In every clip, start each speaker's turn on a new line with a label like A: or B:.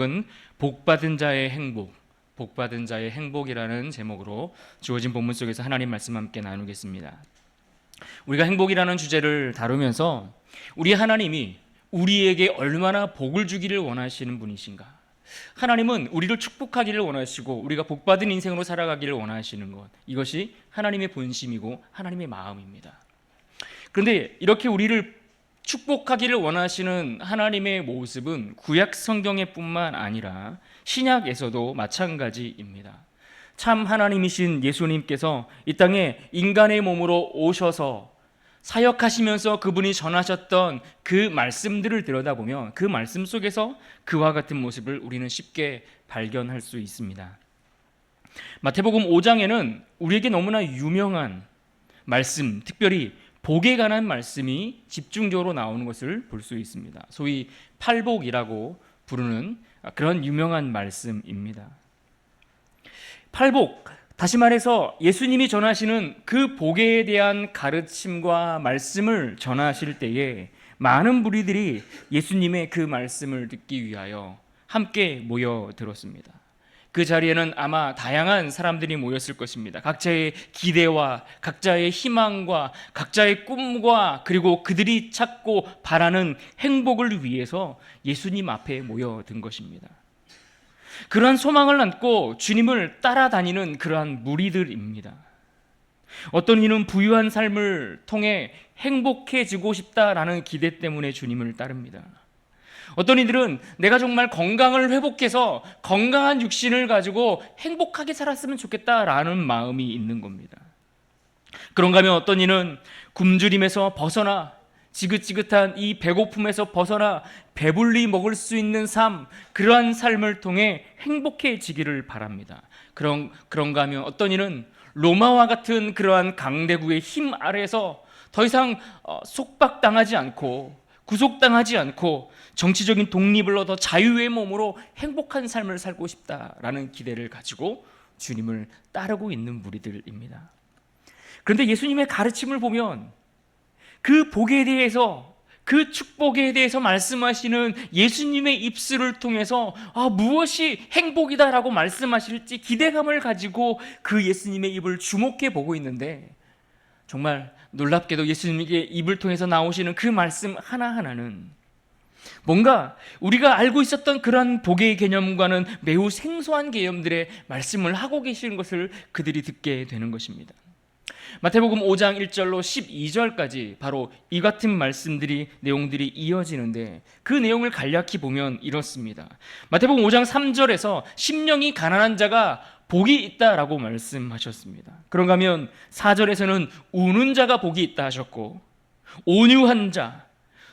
A: 은 복받은 자의 행복, 복받은 자의 행복이라는 제목으로 주어진 본문 속에서 하나님 말씀 함께 나누겠습니다. 우리가 행복이라는 주제를 다루면서 우리 하나님이 우리에게 얼마나 복을 주기를 원하시는 분이신가? 하나님은 우리를 축복하기를 원하시고 우리가 복받은 인생으로 살아가기를 원하시는 것, 이것이 하나님의 본심이고 하나님의 마음입니다. 그런데 이렇게 우리를 축복하기를 원하시는 하나님의 모습은 구약 성경에 뿐만 아니라 신약에서도 마찬가지입니다. 참 하나님이신 예수님께서 이 땅에 인간의 몸으로 오셔서 사역하시면서 그분이 전하셨던 그 말씀들을 들여다보면 그 말씀 속에서 그와 같은 모습을 우리는 쉽게 발견할 수 있습니다. 마태복음 5장에는 우리에게 너무나 유명한 말씀, 특별히 복에 관한 말씀이 집중적으로 나오는 것을 볼 수 있습니다. 소위 팔복이라고 부르는 그런 유명한 말씀입니다. 팔복, 다시 말해서 예수님이 전하시는 그 복에 대한 가르침과 말씀을 전하실 때에 많은 무리들이 예수님의 그 말씀을 듣기 위하여 함께 모여들었습니다. 그 자리에는 아마 다양한 사람들이 모였을 것입니다. 각자의 기대와 각자의 희망과 각자의 꿈과 그리고 그들이 찾고 바라는 행복을 위해서 예수님 앞에 모여든 것입니다. 그러한 소망을 안고 주님을 따라다니는 그러한 무리들입니다. 어떤 이는 부유한 삶을 통해 행복해지고 싶다라는 기대 때문에 주님을 따릅니다. 어떤 이들은 내가 정말 건강을 회복해서 건강한 육신을 가지고 행복하게 살았으면 좋겠다라는 마음이 있는 겁니다. 그런가 하면 어떤 이는 굶주림에서 벗어나 지긋지긋한 이 배고픔에서 벗어나 배불리 먹을 수 있는 삶, 그러한 삶을 통해 행복해지기를 바랍니다. 그런가 하면 어떤 이는 로마와 같은 그러한 강대국의 힘 아래에서 더 이상 속박당하지 않고 구속당하지 않고 정치적인 독립을 얻어 자유의 몸으로 행복한 삶을 살고 싶다라는 기대를 가지고 주님을 따르고 있는 무리들입니다. 그런데 예수님의 가르침을 보면 그 복에 대해서, 그 축복에 대해서 말씀하시는 예수님의 입술을 통해서 무엇이 행복이다라고 말씀하실지 기대감을 가지고 그 예수님의 입을 주목해 보고 있는데, 정말 놀랍게도 예수님의 입을 통해서 나오시는 그 말씀 하나하나는 뭔가 우리가 알고 있었던 그런 복의 개념과는 매우 생소한 개념들의 말씀을 하고 계시는 것을 그들이 듣게 되는 것입니다. 마태복음 5장 1절로 12절까지 바로 이 같은 말씀들이, 내용들이 이어지는데 그 내용을 간략히 보면 이렇습니다. 마태복음 5장 3절에서 심령이 가난한 자가 복이 있다라고 말씀하셨습니다. 그런가 하면 4절에서는 우는 자가 복이 있다 하셨고, 온유한 자,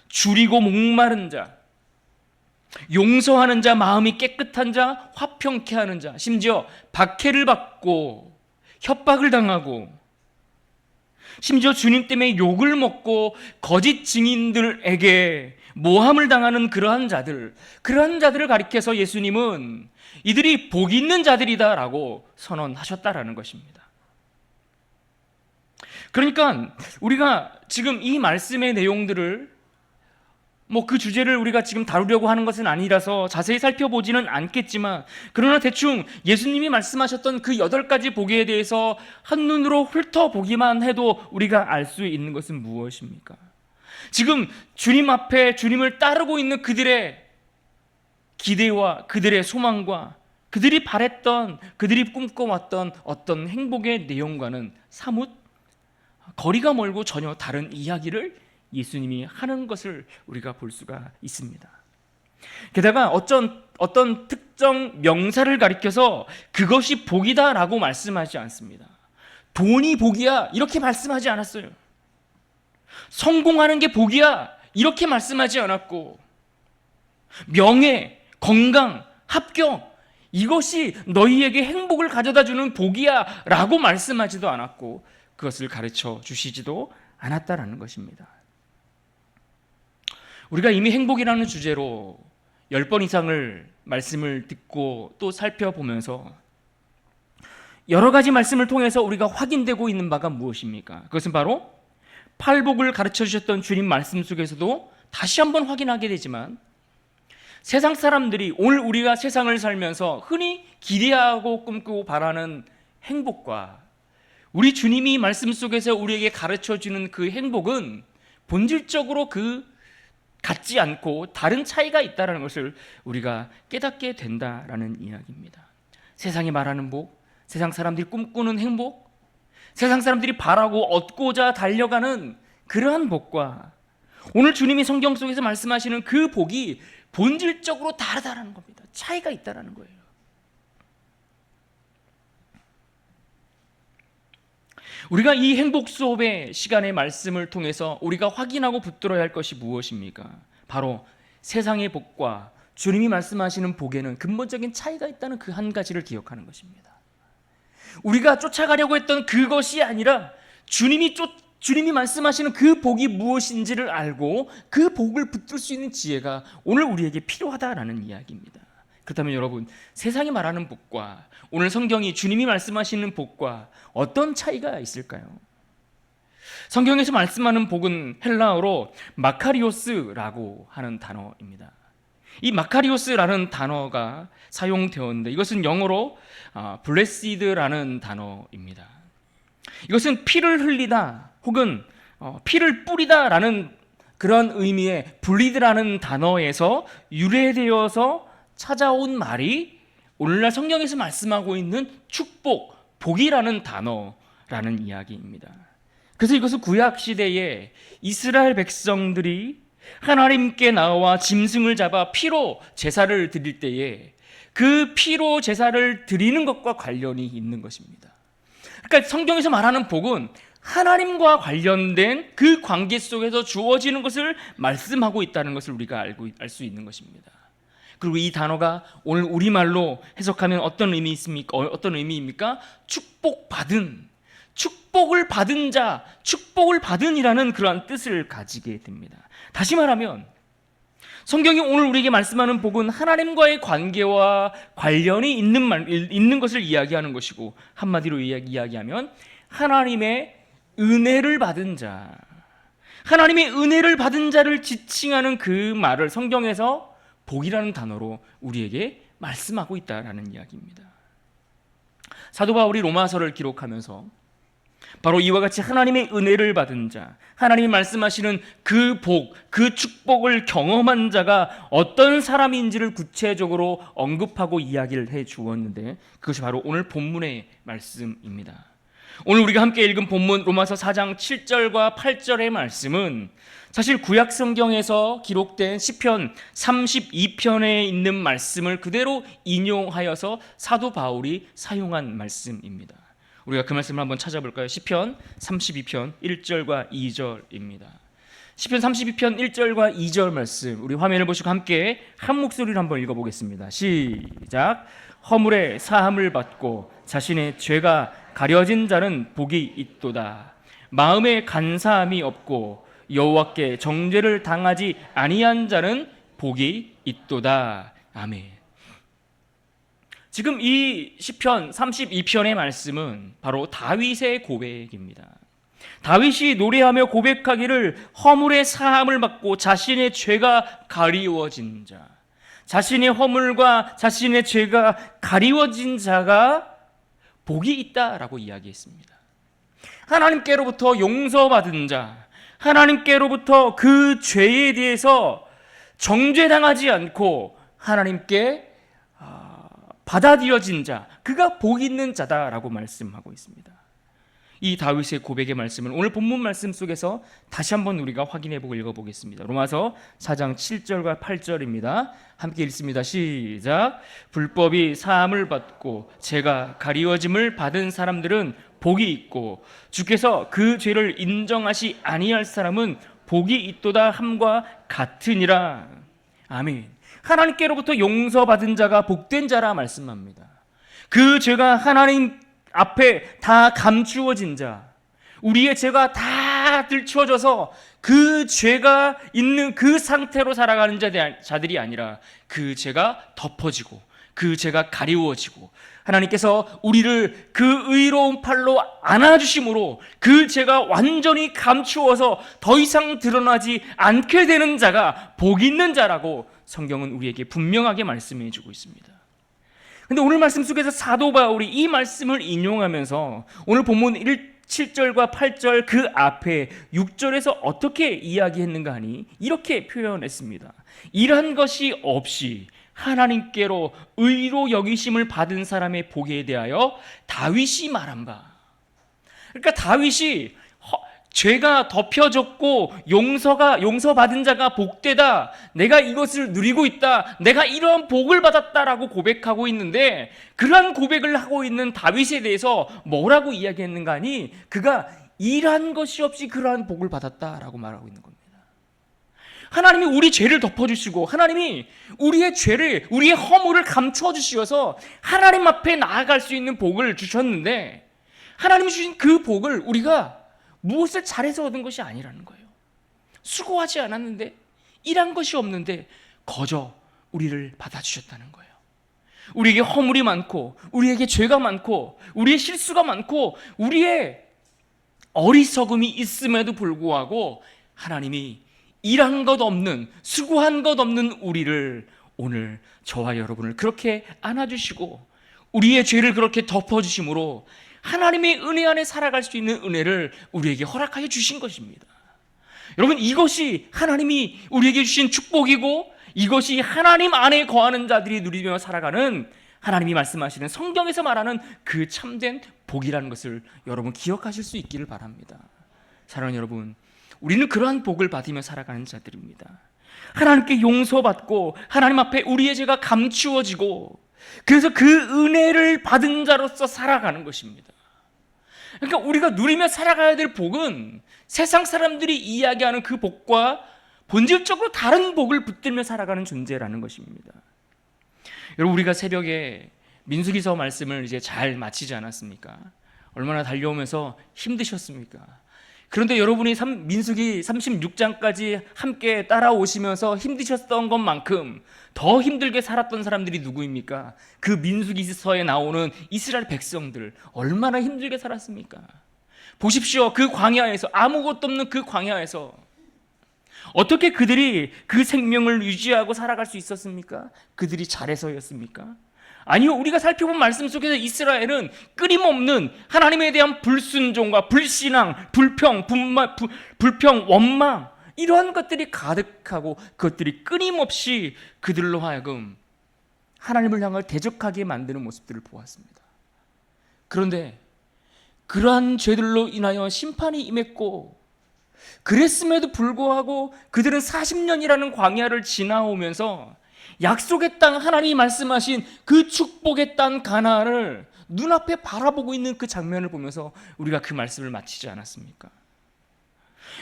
A: 줄이고 목마른 자, 용서하는 자, 마음이 깨끗한 자, 화평케 하는 자, 심지어 박해를 받고 협박을 당하고 심지어 주님 때문에 욕을 먹고 거짓 증인들에게 모함을 당하는 그러한 자들을 가리켜서 예수님은 이들이 복 있는 자들이다라고 선언하셨다라는 것입니다. 그러니까 우리가 지금 이 말씀의 내용들을 그 주제를 우리가 지금 다루려고 하는 것은 아니라서 자세히 살펴보지는 않겠지만, 그러나 대충 예수님이 말씀하셨던 그 8가지 복에 대해서 한눈으로 훑어보기만 해도 우리가 알 수 있는 것은 무엇입니까? 지금 주님 앞에 주님을 따르고 있는 그들의 기대와 그들의 소망과 그들이 바랬던, 그들이 꿈꿔왔던 어떤 행복의 내용과는 사뭇 거리가 멀고 전혀 다른 이야기를 예수님이 하는 것을 우리가 볼 수가 있습니다. 게다가 어떤 특정 명사를 가리켜서 그것이 복이다라고 말씀하지 않습니다. 돈이 복이야 이렇게 말씀하지 않았어요. 성공하는 게 복이야 이렇게 말씀하지 않았고, 명예, 건강, 합격 이것이 너희에게 행복을 가져다주는 복이야 라고 말씀하지도 않았고, 그것을 가르쳐 주시지도 않았다라는 것입니다. 우리가 이미 행복이라는 주제로 10번 이상을 말씀을 듣고 또 살펴보면서 여러 가지 말씀을 통해서 우리가 확인되고 있는 바가 무엇입니까? 그것은 바로 팔복을 가르쳐 주셨던 주님 말씀 속에서도 다시 한번 확인하게 되지만, 세상 사람들이 오늘 우리가 세상을 살면서 흔히 기대하고 꿈꾸고 바라는 행복과 우리 주님이 말씀 속에서 우리에게 가르쳐 주는 그 행복은 본질적으로 같지 않고 다른 차이가 있다는 것을 우리가 깨닫게 된다라는 이야기입니다. 세상이 말하는 복, 세상 사람들이 꿈꾸는 행복, 세상 사람들이 바라고 얻고자 달려가는 그러한 복과 오늘 주님이 성경 속에서 말씀하시는 그 복이 본질적으로 다르다는 겁니다. 차이가 있다는 거예요. 우리가 이 행복 수업의 시간의 말씀을 통해서 우리가 확인하고 붙들어야 할 것이 무엇입니까? 바로 세상의 복과 주님이 말씀하시는 복에는 근본적인 차이가 있다는 그 한 가지를 기억하는 것입니다. 우리가 쫓아가려고 했던 그것이 아니라 주님이 말씀하시는 그 복이 무엇인지를 알고 그 복을 붙들 수 있는 지혜가 오늘 우리에게 필요하다라는 이야기입니다. 그렇다면 여러분, 세상이 말하는 복과 오늘 성경이 주님이 말씀하시는 복과 어떤 차이가 있을까요? 성경에서 말씀하는 복은 헬라어로 마카리오스라고 하는 단어입니다. 이 마카리오스라는 단어가 사용되었는데 이것은 영어로 블레시드라는 단어입니다. 이것은 피를 흘리다 혹은 피를 뿌리다라는 그런 의미의 블리드라는 단어에서 유래되어서 찾아온 말이 오늘날 성경에서 말씀하고 있는 축복, 복이라는 단어라는 이야기입니다. 그래서 이것은 구약 시대에 이스라엘 백성들이 하나님께 나와 짐승을 잡아 피로 제사를 드릴 때에 그 피로 제사를 드리는 것과 관련이 있는 것입니다. 그러니까 성경에서 말하는 복은 하나님과 관련된 그 관계 속에서 주어지는 것을 말씀하고 있다는 것을 우리가 알 수 있는 것입니다. 그리고 이 단어가 오늘 우리말로 해석하면 어떤 의미입니까? 축복받은, 축복을 받은 자, 축복을 받은이라는 그러한 뜻을 가지게 됩니다. 다시 말하면 성경이 오늘 우리에게 말씀하는 복은 하나님과의 관계와 관련이 있는 것을 이야기하는 것이고, 한마디로 이야기하면 하나님의 은혜를 받은 자, 하나님의 은혜를 받은 자를 지칭하는 그 말을 성경에서 복이라는 단어로 우리에게 말씀하고 있다라는 이야기입니다. 사도 바울이 로마서를 기록하면서 바로 이와 같이 하나님의 은혜를 받은 자, 하나님이 말씀하시는 그 복, 그 축복을 경험한 자가 어떤 사람인지를 구체적으로 언급하고 이야기를 해 주었는데 그것이 바로 오늘 본문의 말씀입니다. 오늘 우리가 함께 읽은 본문 로마서 4장 7절과 8절의 말씀은 사실 구약 성경에서 기록된 시편 32편에 있는 말씀을 그대로 인용하여서 사도 바울이 사용한 말씀입니다. 우리가 그 말씀을 한번 찾아볼까요? 시편 32편 1절과 2절입니다. 시편 32편 1절과 2절 말씀, 우리 화면을 보시고 함께 한 목소리로 한번 읽어보겠습니다. 시작. 허물의 사함을 받고 자신의 죄가 가려진 자는 복이 있도다. 마음에 간사함이 없고 여호와께 정죄를 당하지 아니한 자는 복이 있도다. 아멘. 지금 이 시편 32편의 말씀은 바로 다윗의 고백입니다. 다윗이 노래하며 고백하기를 허물의 사함을 받고 자신의 죄가 가리워진 자, 자신의 허물과 자신의 죄가 가리워진 자가 복이 있다라고 이야기했습니다. 하나님께로부터 용서받은 자, 하나님께로부터 그 죄에 대해서 정죄당하지 않고 하나님께 받아들여진 자, 그가 복 있는 자다라고 말씀하고 있습니다. 이 다윗의 고백의 말씀을 오늘 본문 말씀 속에서 다시 한번 우리가 확인해보고 읽어보겠습니다. 로마서 4장 7절과 8절입니다. 함께 읽습니다. 시작. 불법이 사함을 받고 죄가 가리워짐을 받은 사람들은 복이 있고 주께서 그 죄를 인정하시 아니할 사람은 복이 있도다 함과 같으니라. 아멘. 하나님께로부터 용서받은 자가 복된 자라 말씀합니다. 그 죄가 하나님 앞에 다 감추어진 자, 우리의 죄가 다 다 들추어져서 그 죄가 있는 그 상태로 살아가는 자들이 아니라 그 죄가 덮어지고 그 죄가 가리워지고 하나님께서 우리를 그 의로운 팔로 안아주심으로 그 죄가 완전히 감추어서 더 이상 드러나지 않게 되는 자가 복 있는 자라고 성경은 우리에게 분명하게 말씀해 주고 있습니다. 근데 오늘 말씀 속에서 사도 바울이 이 말씀을 인용하면서 오늘 본문 7절과 8절 그 앞에 6절에서 어떻게 이야기했는가 하니 이렇게 표현했습니다. 이러한 것이 없이 하나님께로 의로 여기심을 받은 사람의 복에 대하여 다윗이 말한 바. 그러니까 다윗이 죄가 덮여졌고 용서받은 자가 복되다, 내가 이것을 누리고 있다, 내가 이러한 복을 받았다라고 고백하고 있는데, 그러한 고백을 하고 있는 다윗에 대해서 뭐라고 이야기했는가 하니 그가 일한 것이 없이 그러한 복을 받았다라고 말하고 있는 겁니다. 하나님이 우리 죄를 덮어주시고 하나님이 우리의 죄를, 우리의 허물을 감추어 주시어서 하나님 앞에 나아갈 수 있는 복을 주셨는데, 하나님이 주신 그 복을 우리가 무엇을 잘해서 얻은 것이 아니라는 거예요. 수고하지 않았는데, 일한 것이 없는데 거저 우리를 받아주셨다는 거예요. 우리에게 허물이 많고 우리에게 죄가 많고 우리의 실수가 많고 우리의 어리석음이 있음에도 불구하고 하나님이 일한 것 없는, 수고한 것 없는 우리를 오늘 저와 여러분을 그렇게 안아주시고 우리의 죄를 그렇게 덮어주심으로 하나님의 은혜 안에 살아갈 수 있는 은혜를 우리에게 허락하여 주신 것입니다. 여러분, 이것이 하나님이 우리에게 주신 축복이고 이것이 하나님 안에 거하는 자들이 누리며 살아가는, 하나님이 말씀하시는 성경에서 말하는 그 참된 복이라는 것을 여러분 기억하실 수 있기를 바랍니다. 사랑하는 여러분, 우리는 그러한 복을 받으며 살아가는 자들입니다. 하나님께 용서받고 하나님 앞에 우리의 죄가 감추어지고 그래서 그 은혜를 받은 자로서 살아가는 것입니다. 그러니까 우리가 누리며 살아가야 될 복은 세상 사람들이 이야기하는 그 복과 본질적으로 다른 복을 붙들며 살아가는 존재라는 것입니다. 여러분, 우리가 새벽에 민수기서 말씀을 이제 잘 마치지 않았습니까? 얼마나 달려오면서 힘드셨습니까? 그런데 여러분이 민수기 36장까지 함께 따라오시면서 힘드셨던 것만큼 더 힘들게 살았던 사람들이 누구입니까? 그 민수기서에 나오는 이스라엘 백성들, 얼마나 힘들게 살았습니까? 보십시오. 그 광야에서, 아무것도 없는 그 광야에서 어떻게 그들이 그 생명을 유지하고 살아갈 수 있었습니까? 그들이 잘해서였습니까? 아니요, 우리가 살펴본 말씀 속에서 이스라엘은 끊임없는 하나님에 대한 불순종과 불신앙, 불평, 원망, 이러한 것들이 가득하고 그것들이 끊임없이 그들로 하여금 하나님을 향해 대적하게 만드는 모습들을 보았습니다. 그런데 그러한 죄들로 인하여 심판이 임했고, 그랬음에도 불구하고 그들은 40년이라는 광야를 지나오면서 약속의 땅, 하나님이 말씀하신 그 축복의 땅 가나안을 눈앞에 바라보고 있는 그 장면을 보면서 우리가 그 말씀을 마치지 않았습니까?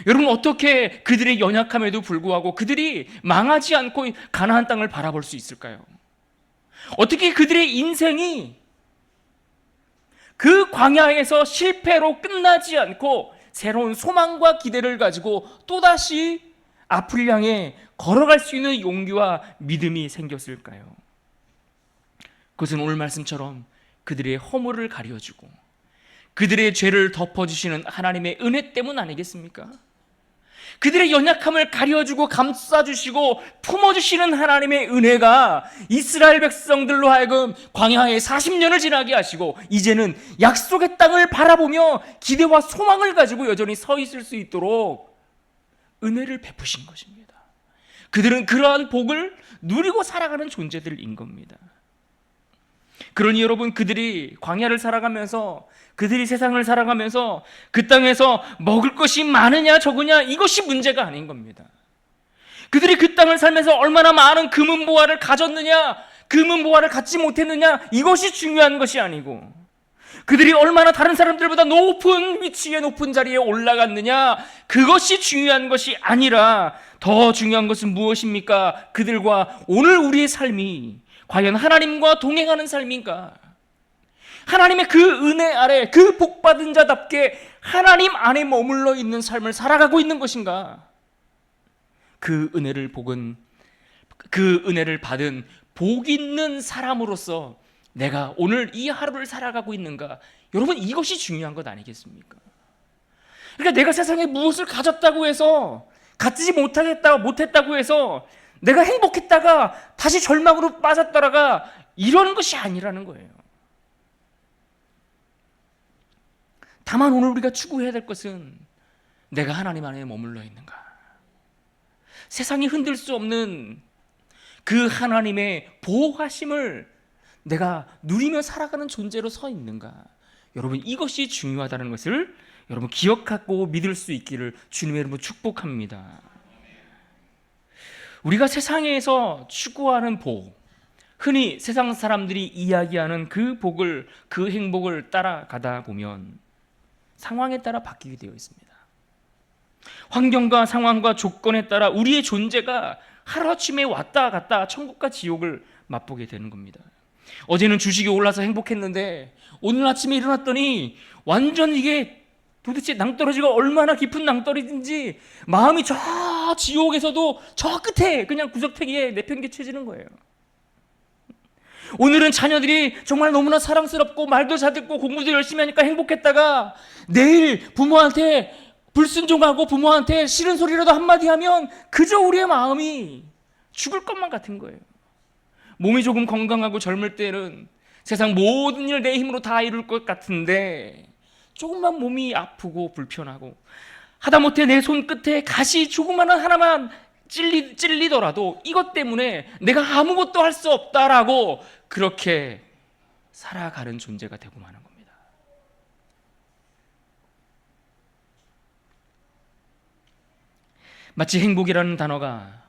A: 여러분, 어떻게 그들의 연약함에도 불구하고 그들이 망하지 않고 가나안 땅을 바라볼 수 있을까요? 어떻게 그들의 인생이 그 광야에서 실패로 끝나지 않고 새로운 소망과 기대를 가지고 또다시 앞을 향해 걸어갈 수 있는 용기와 믿음이 생겼을까요? 그것은 오늘 말씀처럼 그들의 허물을 가려주고 그들의 죄를 덮어주시는 하나님의 은혜 때문 아니겠습니까? 그들의 연약함을 가려주고 감싸주시고 품어주시는 하나님의 은혜가 이스라엘 백성들로 하여금 광야에 40년을 지나게 하시고 이제는 약속의 땅을 바라보며 기대와 소망을 가지고 여전히 서 있을 수 있도록 은혜를 베푸신 것입니다. 그들은 그러한 복을 누리고 살아가는 존재들인 겁니다. 그러니 여러분, 그들이 광야를 살아가면서, 그들이 세상을 살아가면서 그 땅에서 먹을 것이 많으냐 적으냐, 이것이 문제가 아닌 겁니다. 그들이 그 땅을 살면서 얼마나 많은 금은보화를 가졌느냐, 금은보화를 갖지 못했느냐, 이것이 중요한 것이 아니고, 그들이 얼마나 다른 사람들보다 높은 위치에, 높은 자리에 올라갔느냐, 그것이 중요한 것이 아니라 더 중요한 것은 무엇입니까? 그들과 오늘 우리의 삶이 과연 하나님과 동행하는 삶인가? 하나님의 그 은혜 아래 그 복받은 자답게 하나님 안에 머물러 있는 삶을 살아가고 있는 것인가? 그 은혜를 받은 복 있는 사람으로서 내가 오늘 이 하루를 살아가고 있는가? 여러분, 이것이 중요한 것 아니겠습니까? 그러니까 내가 세상에 무엇을 가졌다고 해서, 갖지 못했다고 해서 내가 행복했다가 다시 절망으로 빠졌다가 이런 것이 아니라는 거예요. 다만 오늘 우리가 추구해야 될 것은 내가 하나님 안에 머물러 있는가? 세상이 흔들 수 없는 그 하나님의 보호하심을 내가 누리며 살아가는 존재로 서 있는가? 여러분, 이것이 중요하다는 것을 여러분 기억하고 믿을 수 있기를 주님의 이름으로 축복합니다. 우리가 세상에서 추구하는 복, 흔히 세상 사람들이 이야기하는 그 복을, 그 행복을 따라가다 보면 상황에 따라 바뀌게 되어 있습니다. 환경과 상황과 조건에 따라 우리의 존재가 하루아침에 왔다 갔다 천국과 지옥을 맛보게 되는 겁니다. 어제는 주식이 올라서 행복했는데 오늘 아침에 일어났더니 완전 이게 도대체 낭떠러지가 얼마나 깊은 낭떠러지인지 마음이 저 지옥에서도 저 끝에 그냥 구석탱이에 내팽개쳐지는 거예요. 오늘은 자녀들이 정말 너무나 사랑스럽고 말도 잘 듣고 공부도 열심히 하니까 행복했다가 내일 부모한테 불순종하고 부모한테 싫은 소리라도 한마디 하면 그저 우리의 마음이 죽을 것만 같은 거예요. 몸이 조금 건강하고 젊을 때는 세상 모든 일 내 힘으로 다 이룰 것 같은데 조금만 몸이 아프고 불편하고 하다못해 내 손끝에 가시 조그마한 하나만 찔리더라도 이것 때문에 내가 아무것도 할 수 없다라고 그렇게 살아가는 존재가 되고 마는 겁니다. 마치 행복이라는 단어가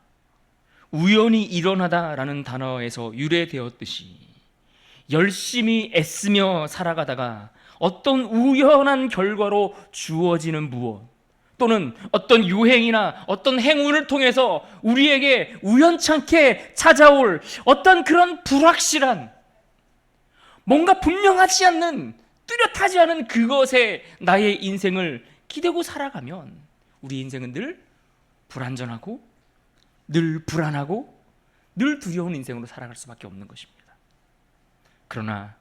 A: 우연히 일어나다라는 단어에서 유래되었듯이 열심히 애쓰며 살아가다가 어떤 우연한 결과로 주어지는 무엇 또는 어떤 유행이나 어떤 행운을 통해서 우리에게 우연찮게 찾아올 어떤 그런 불확실한 뭔가 분명하지 않는 뚜렷하지 않은 그것에 나의 인생을 기대고 살아가면 우리 인생은 늘 불안전하고 늘 불안하고 늘 두려운 인생으로 살아갈 수밖에 없는 것입니다. 그러나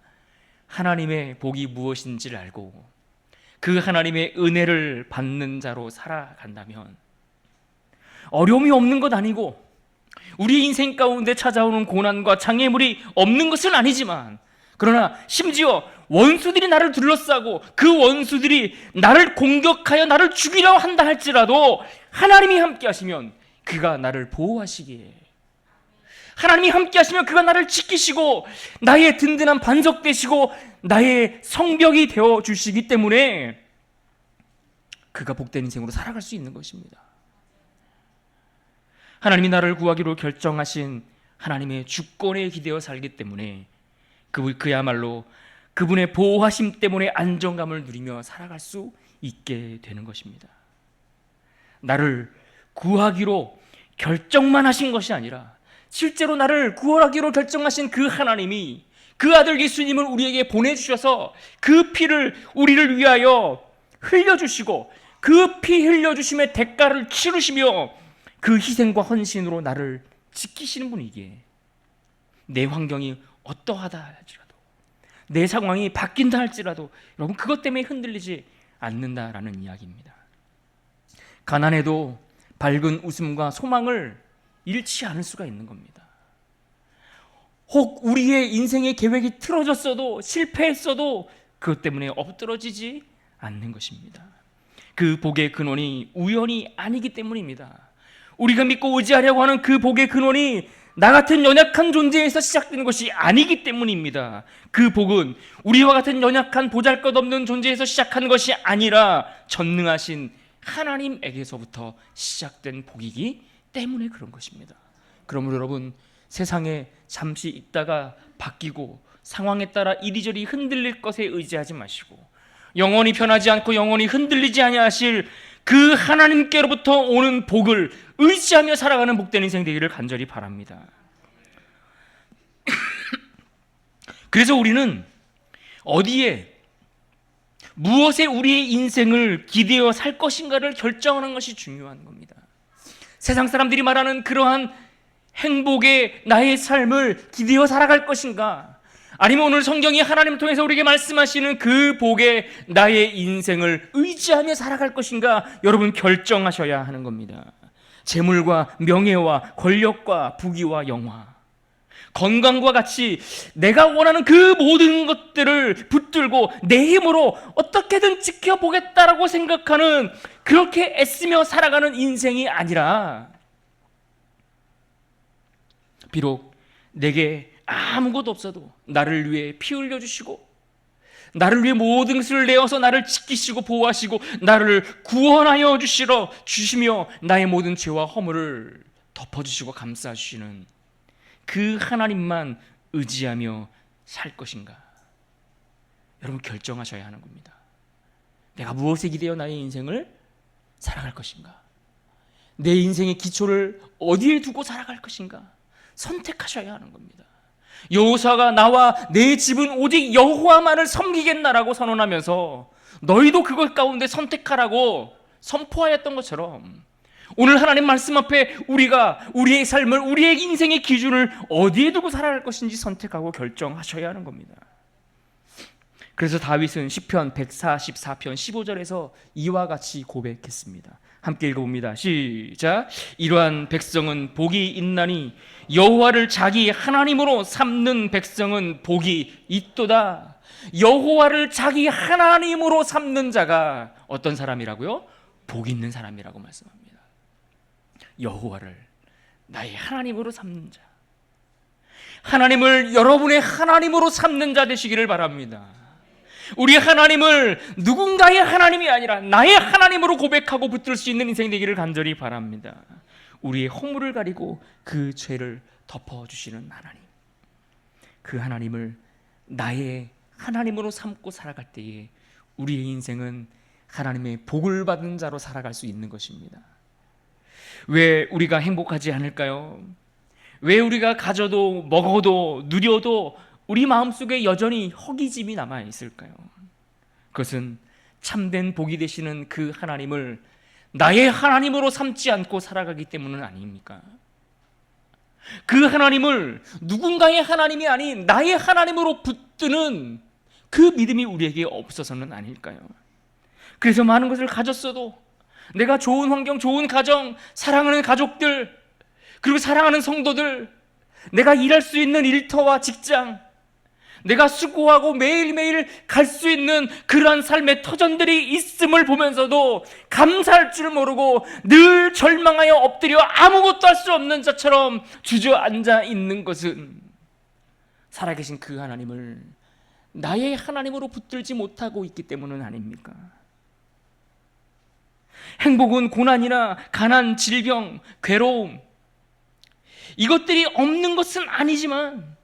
A: 하나님의 복이 무엇인지를 알고 그 하나님의 은혜를 받는 자로 살아간다면 어려움이 없는 것 아니고 우리 인생 가운데 찾아오는 고난과 장애물이 없는 것은 아니지만 그러나 심지어 원수들이 나를 둘러싸고 그 원수들이 나를 공격하여 나를 죽이려 한다 할지라도 하나님이 함께 하시면 그가 나를 보호하시기에 하나님이 함께 하시면 그가 나를 지키시고 나의 든든한 반석 되시고 나의 성벽이 되어 주시기 때문에 그가 복된 인생으로 살아갈 수 있는 것입니다. 하나님이 나를 구하기로 결정하신 하나님의 주권에 기대어 살기 때문에 그야말로 그분의 보호하심 때문에 안정감을 누리며 살아갈 수 있게 되는 것입니다. 나를 구하기로 결정만 하신 것이 아니라 실제로 나를 구원하기로 결정하신 그 하나님이 그 아들 예수님을 우리에게 보내주셔서 그 피를 우리를 위하여 흘려주시고 그 피 흘려주심의 대가를 치르시며 그 희생과 헌신으로 나를 지키시는 분이기에 내 환경이 어떠하다 할지라도 내 상황이 바뀐다 할지라도 여러분 그것 때문에 흔들리지 않는다라는 이야기입니다. 가난해도 밝은 웃음과 소망을 잃지 않을 수가 있는 겁니다. 혹 우리의 인생의 계획이 틀어졌어도 실패했어도 그것 때문에 엎드러지지 않는 것입니다. 그 복의 근원이 우연이 아니기 때문입니다. 우리가 믿고 의지하려고 하는 그 복의 근원이 나 같은 연약한 존재에서 시작되는 것이 아니기 때문입니다. 그 복은 우리와 같은 연약한 보잘것없는 존재에서 시작한 것이 아니라 전능하신 하나님에게서부터 시작된 복이기 때문에 그런 것입니다. 그러므로 여러분 세상에 잠시 있다가 바뀌고 상황에 따라 이리저리 흔들릴 것에 의지하지 마시고 영원히 변하지 않고 영원히 흔들리지 아니하실 그 하나님께로부터 오는 복을 의지하며 살아가는 복된 인생 되기를 간절히 바랍니다. 그래서 우리는 어디에 무엇에 우리의 인생을 기대어 살 것인가를 결정하는 것이 중요한 겁니다. 세상 사람들이 말하는 그러한 행복의 나의 삶을 기대어 살아갈 것인가, 아니면 오늘 성경이 하나님을 통해서 우리에게 말씀하시는 그 복에 나의 인생을 의지하며 살아갈 것인가, 여러분 결정하셔야 하는 겁니다. 재물과 명예와 권력과 부귀와 영화, 건강과 같이 내가 원하는 그 모든 것들을 붙들고 내 힘으로 어떻게든 지켜보겠다라고 생각하는, 그렇게 애쓰며 살아가는 인생이 아니라, 비록 내게 아무것도 없어도 나를 위해 피 흘려주시고 나를 위해 모든 것을 내어서 나를 지키시고 보호하시고 나를 구원하여 주시며 나의 모든 죄와 허물을 덮어주시고 감싸주시는 그 하나님만 의지하며 살 것인가, 여러분 결정하셔야 하는 겁니다. 내가 무엇에 기대어 나의 인생을 살아갈 것인가, 내 인생의 기초를 어디에 두고 살아갈 것인가 선택하셔야 하는 겁니다. 여호수아가 나와 내 집은 오직 여호와만을 섬기겠나라고 선언하면서 너희도 그것 가운데 선택하라고 선포하였던 것처럼, 오늘 하나님 말씀 앞에 우리가 우리의 삶을, 우리의 인생의 기준을 어디에 두고 살아갈 것인지 선택하고 결정하셔야 하는 겁니다. 그래서 다윗은 시편 144편 15절에서 이와 같이 고백했습니다. 함께 읽어봅니다. 시작. 이러한 백성은 복이 있나니 여호와를 자기 하나님으로 삼는 백성은 복이 있도다. 여호와를 자기 하나님으로 삼는 자가 어떤 사람이라고요? 복 있는 사람이라고 말씀합니다. 여호와를 나의 하나님으로 삼는 자, 하나님을 여러분의 하나님으로 삼는 자 되시기를 바랍니다. 우리 하나님을 누군가의 하나님이 아니라 나의 하나님으로 고백하고 붙들 수 있는 인생 되기를 간절히 바랍니다. 우리의 허물을 가리고 그 죄를 덮어주시는 하나님, 그 하나님을 나의 하나님으로 삼고 살아갈 때에 우리의 인생은 하나님의 복을 받은 자로 살아갈 수 있는 것입니다. 왜 우리가 행복하지 않을까요? 왜 우리가 가져도 먹어도 누려도 우리 마음속에 여전히 허기짐이 남아있을까요? 그것은 참된 복이 되시는 그 하나님을 나의 하나님으로 삼지 않고 살아가기 때문은 아닙니까? 그 하나님을 누군가의 하나님이 아닌 나의 하나님으로 붙드는 그 믿음이 우리에게 없어서는 아닐까요? 그래서 많은 것을 가졌어도, 내가 좋은 환경, 좋은 가정, 사랑하는 가족들, 그리고 사랑하는 성도들, 내가 일할 수 있는 일터와 직장, 내가 수고하고 매일매일 갈 수 있는 그러한 삶의 터전들이 있음을 보면서도 감사할 줄 모르고 늘 절망하여 엎드려 아무것도 할 수 없는 자처럼 주저앉아 있는 것은 살아계신 그 하나님을 나의 하나님으로 붙들지 못하고 있기 때문은 아닙니까? 행복은 고난이나 가난, 질병, 괴로움, 이것들이 없는 것은 아니지만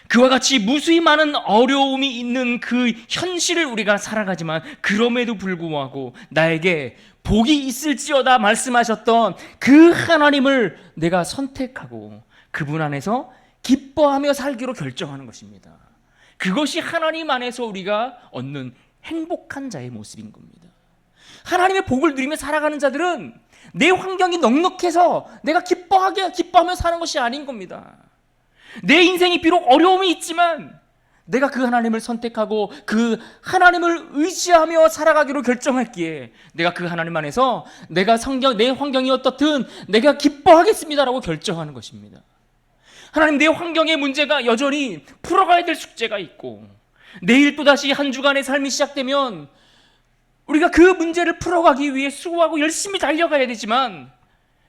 A: 그와 같이 무수히 많은 어려움이 있는 그 현실을 우리가 살아가지만, 그럼에도 불구하고 나에게 복이 있을지어다 말씀하셨던 그 하나님을 내가 선택하고 그분 안에서 기뻐하며 살기로 결정하는 것입니다. 그것이 하나님 안에서 우리가 얻는 행복한 자의 모습인 겁니다. 하나님의 복을 누리며 살아가는 자들은 내 환경이 넉넉해서 내가 기뻐하며 사는 것이 아닌 겁니다. 내 인생이 비록 어려움이 있지만 내가 그 하나님을 선택하고 그 하나님을 의지하며 살아가기로 결정했기에 내가 그 하나님 안에서 내 환경이 어떻든 내가 기뻐하겠습니다라고 결정하는 것입니다. 하나님, 내 환경의 문제가 여전히 풀어가야 될 숙제가 있고, 내일 또다시 한 주간의 삶이 시작되면 우리가 그 문제를 풀어가기 위해 수고하고 열심히 달려가야 되지만,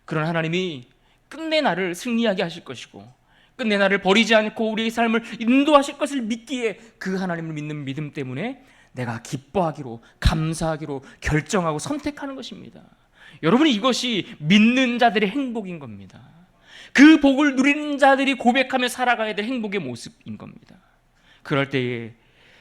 A: 그런 하나님이 끝내 나를 승리하게 하실 것이고 끝내 나를 버리지 않고 우리의 삶을 인도하실 것을 믿기에 그 하나님을 믿는 믿음 때문에 내가 기뻐하기로, 감사하기로 결정하고 선택하는 것입니다. 여러분, 이것이 믿는 자들의 행복인 겁니다. 그 복을 누리는 자들이 고백하며 살아가야 될 행복의 모습인 겁니다. 그럴 때에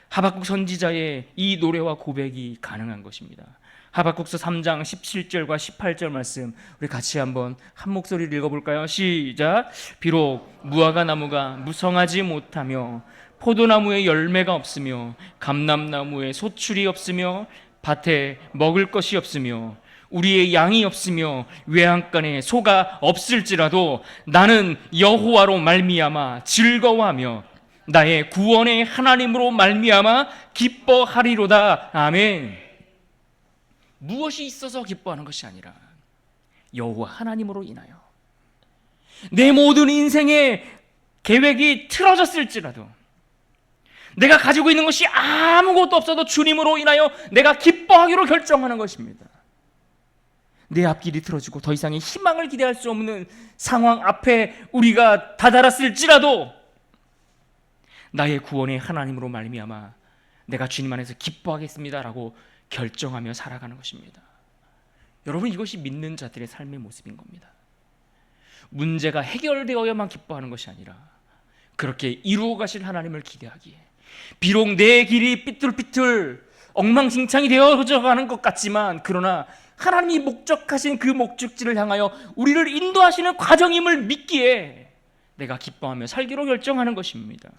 A: 하박국 선지자의 이 노래와 고백이 가능한 것입니다. 하박국서 3장 17절과 18절 말씀 우리 같이 한번 한 목소리를 읽어볼까요? 시작. 비록 무화과 나무가 무성하지 못하며 포도나무에 열매가 없으며 감람나무에 소출이 없으며 밭에 먹을 것이 없으며 우리의 양이 없으며 외양간에 소가 없을지라도 나는 여호와로 말미암아 즐거워하며 나의 구원의 하나님으로 말미암아 기뻐하리로다. 아멘. 무엇이 있어서 기뻐하는 것이 아니라 여호와 하나님으로 인하여 내 모든 인생의 계획이 틀어졌을지라도 내가 가지고 있는 것이 아무것도 없어도 주님으로 인하여 내가 기뻐하기로 결정하는 것입니다. 내 앞길이 틀어지고 더 이상의 희망을 기대할 수 없는 상황 앞에 우리가 다다랐을지라도 나의 구원의 하나님으로 말미암아 내가 주님 안에서 기뻐하겠습니다라고 결정하며 살아가는 것입니다. 여러분, 이것이 믿는 자들의 삶의 모습인 겁니다. 문제가 해결되어야만 기뻐하는 것이 아니라 그렇게 이루어 가실 하나님을 기대하기에 비록 내 길이 삐뚤삐뚤 엉망진창이 되어져 가는 것 같지만 그러나 하나님이 목적하신 그 목적지를 향하여 우리를 인도하시는 과정임을 믿기에 내가 기뻐하며 살기로 결정하는 것입니다.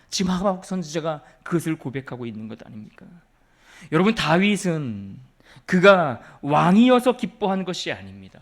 A: 지금 하박국 선지자가 그것을 고백하고 있는 것 아닙니까? 여러분, 다윗은 그가 왕이어서 기뻐한 것이 아닙니다.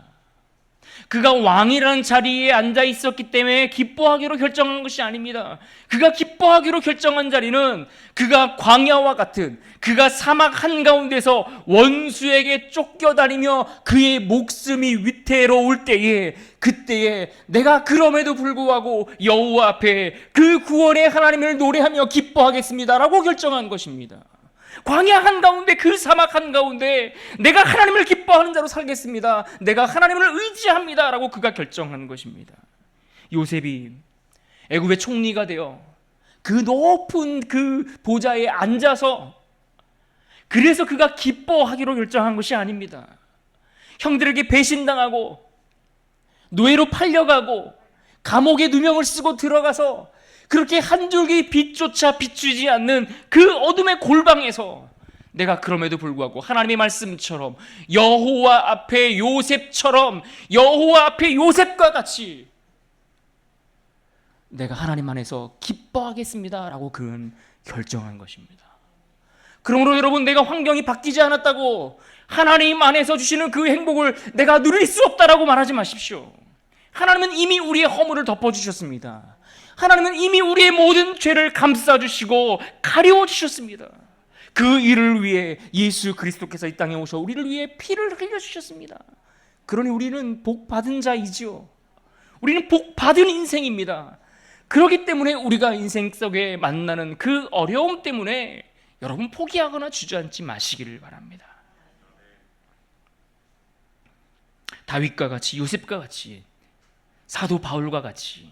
A: 그가 왕이라는 자리에 앉아 있었기 때문에 기뻐하기로 결정한 것이 아닙니다. 그가 기뻐하기로 결정한 자리는 그가 광야와 같은, 그가 사막 한가운데서 원수에게 쫓겨다니며 그의 목숨이 위태로울 때에, 그때에 내가 그럼에도 불구하고 여호와 앞에 그 구원의 하나님을 노래하며 기뻐하겠습니다라고 결정한 것입니다. 광야 한가운데, 그 사막 한가운데 내가 하나님을 기뻐하는 자로 살겠습니다, 내가 하나님을 의지합니다 라고 그가 결정한 것입니다. 요셉이 애굽의 총리가 되어 그 높은 그 보좌에 앉아서 그래서 그가 기뻐하기로 결정한 것이 아닙니다. 형들에게 배신당하고 노예로 팔려가고 감옥에 누명을 쓰고 들어가서 그렇게 한 줄기 빛조차 비추지 않는 그 어둠의 골방에서 내가 그럼에도 불구하고 하나님의 말씀처럼 여호와 앞에 요셉처럼, 여호와 앞에 요셉과 같이 내가 하나님 안에서 기뻐하겠습니다 라고 그는 결정한 것입니다. 그러므로 여러분, 내가 환경이 바뀌지 않았다고 하나님 안에서 주시는 그 행복을 내가 누릴 수 없다라고 말하지 마십시오. 하나님은 이미 우리의 허물을 덮어주셨습니다. 하나님은 이미 우리의 모든 죄를 감싸주시고 가려워주셨습니다. 그 일을 위해 예수 그리스도께서 이 땅에 오셔 우리를 위해 피를 흘려주셨습니다. 그러니 우리는 복받은 자이지요. 우리는 복받은 인생입니다. 그렇기 때문에 우리가 인생 속에 만나는 그 어려움 때문에 여러분 포기하거나 주저앉지 마시기를 바랍니다. 다윗과 같이, 요셉과 같이, 사도 바울과 같이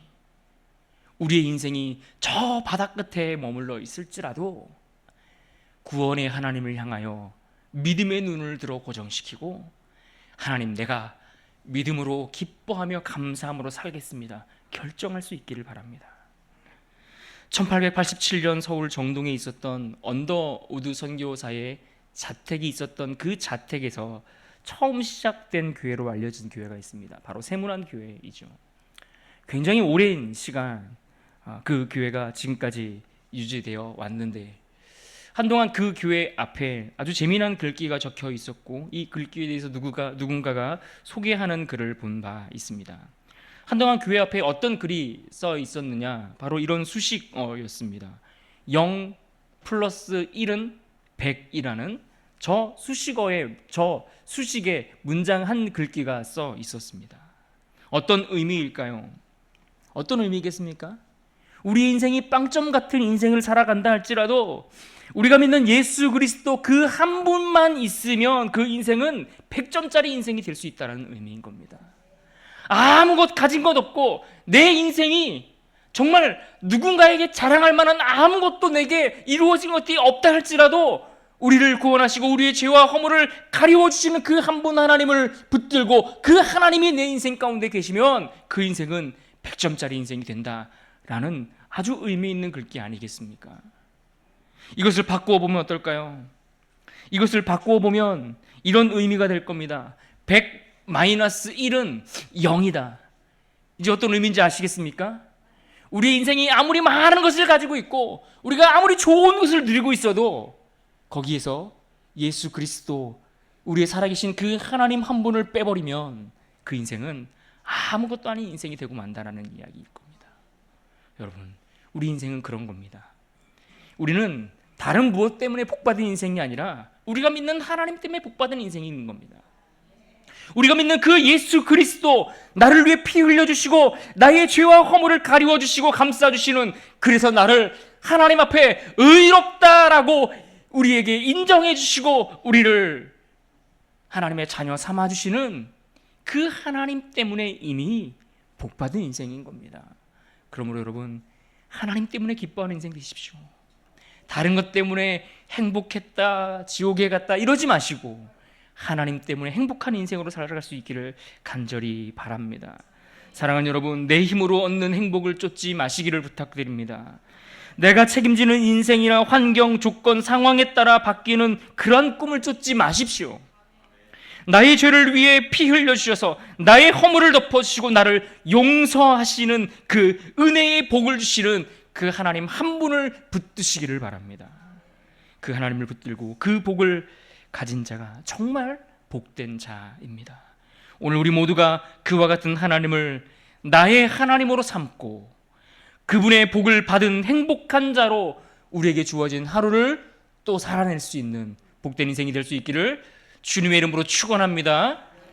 A: 우리의 인생이 저 바다 끝에 머물러 있을지라도 구원의 하나님을 향하여 믿음의 눈을 들어 고정시키고 하나님, 내가 믿음으로 기뻐하며 감사함으로 살겠습니다 결정할 수 있기를 바랍니다. 1887년 서울 정동에 있었던 언더우드 선교사의 자택이 있었던 그 자택에서 처음 시작된 교회로 알려진 교회가 있습니다. 바로 세문안 교회이죠. 굉장히 오랜 시간 그 교회가 지금까지 유지되어 왔는데 한동안 그 교회 앞에 아주 재미난 글귀가 적혀 있었고 이 글귀에 대해서 누군가가 소개하는 글을 본 바 있습니다. 한동안 교회 앞에 어떤 글이 써 있었느냐, 바로 이런 수식어였습니다. 0 플러스 1은 100이라는 저 수식에 문장 한 글귀가 써 있었습니다. 어떤 의미일까요? 어떤 의미겠습니까? 우리 인생이 빵점 같은 인생을 살아간다 할지라도 우리가 믿는 예수 그리스도 그 한 분만 있으면 그 인생은 100점짜리 인생이 될 수 있다는 의미인 겁니다. 아무것 가진 것 없고 내 인생이 정말 누군가에게 자랑할 만한 아무것도 내게 이루어진 것이 없다 할지라도 우리를 구원하시고 우리의 죄와 허물을 가리워 주시는 그 한 분 하나님을 붙들고 그 하나님이 내 인생 가운데 계시면 그 인생은 100점짜리 인생이 된다라는 아주 의미 있는 글귀 아니겠습니까? 이것을 바꾸어 보면 어떨까요? 이것을 바꾸어 보면 이런 의미가 될 겁니다. 100 마이너스 1은 0이다. 이제 어떤 의미인지 아시겠습니까? 우리의 인생이 아무리 많은 것을 가지고 있고 우리가 아무리 좋은 것을 누리고 있어도 거기에서 예수 그리스도, 우리의 살아계신 그 하나님 한 분을 빼버리면 그 인생은 아무것도 아닌 인생이 되고 만다라는 이야기일 겁니다. 여러분, 우리 인생은 그런 겁니다. 우리는 다른 무엇 때문에 복받은 인생이 아니라 우리가 믿는 하나님 때문에 복받은 인생이 있는 겁니다. 우리가 믿는 그 예수 그리스도, 나를 위해 피 흘려주시고 나의 죄와 허물을 가리워주시고 감싸주시는, 그래서 나를 하나님 앞에 의롭다라고 우리에게 인정해 주시고 우리를 하나님의 자녀 삼아주시는 그 하나님 때문에 이미 복받은 인생인 겁니다. 그러므로 여러분, 하나님 때문에 기뻐하는 인생 되십시오. 다른 것 때문에 행복했다, 지옥에 갔다 이러지 마시고 하나님 때문에 행복한 인생으로 살아갈 수 있기를 간절히 바랍니다. 사랑하는 여러분, 내 힘으로 얻는 행복을 쫓지 마시기를 부탁드립니다. 내가 책임지는 인생이나 환경, 조건, 상황에 따라 바뀌는 그런 꿈을 쫓지 마십시오. 나의 죄를 위해 피 흘려주셔서 나의 허물을 덮어주시고 나를 용서하시는 그 은혜의 복을 주시는 그 하나님 한 분을 붙드시기를 바랍니다. 그 하나님을 붙들고 그 복을 가진 자가 정말 복된 자입니다. 오늘 우리 모두가 그와 같은 하나님을 나의 하나님으로 삼고 그분의 복을 받은 행복한 자로 우리에게 주어진 하루를 또 살아낼 수 있는 복된 인생이 될 수 있기를 주님의 이름으로 축원합니다.